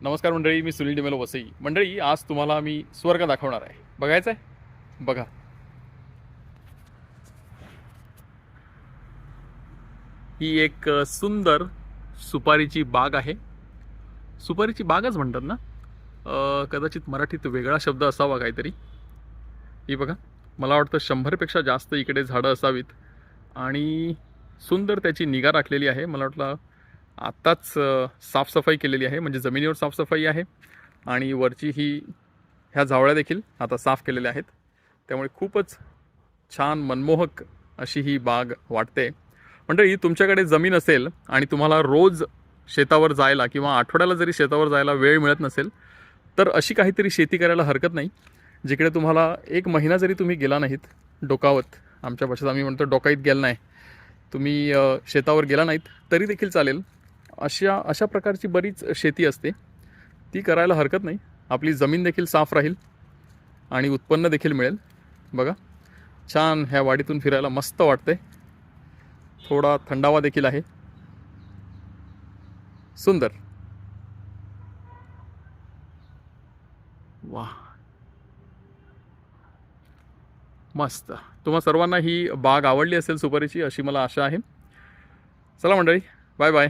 नमस्कार मंडळी, मी सुनील डिमेलो वसई. मंडळी, आज तुम्हाला मी स्वर्ग दाखवणार आहे. बघायचं आहे? बघा. ही एक सुंदर सुपारीची बाग आहे. सुपारीची बागच म्हणतात ना? कदाचित मराठीत वेगळा शब्द असावा काहीतरी. ही बघा, मला वाटतं 100पेक्षा जास्त इकडे झाडं असावीत आणि सुंदर त्याची निगा राखलेली आहे. मला वाटलं आत्ताच साफसफाई केलेली आहे, म्हणजे जमिनीवर साफसफाई आहे आणि वरची ही ह्या झावळ्या देखील आता साफ केलेल्या आहेत. त्यामुळे खूपच छान मनमोहक अशी ही बाग वाटते. मंडळी, तुमच्याकडे जमीन असेल आणि तुम्हाला रोज शेतावर जायला किंवा आठवड्याला जरी शेतावर जायला वेळ मिळत नसेल, तर अशी काहीतरी शेती करायला हरकत नाही, जिकडे तुम्हाला 1 महिना जरी तुम्ही गेला नाहीत डोकावत, आमच्या भाषेत आम्ही म्हणतो डोकाईत गेला नाही, तुम्ही शेतावर गेला नाहीत तरी देखील चालेल. अशा प्रकारची बरीच शेती असते, ती करायला हरकत नाही. आपली जमीन देखील साफ राहील आणि उत्पन्न देखील मिळेल. बघा, छान ह्या वाडीतून फिरायला मस्त वाटते. थोडा थंडावा देखील आहे. सुंदर. वा, मस्त. तुम्हा सर्वांना ही बाग आवडली असेल सुपारीची, अशी मला आशा आहे. चला मंडळी, बाय बाय.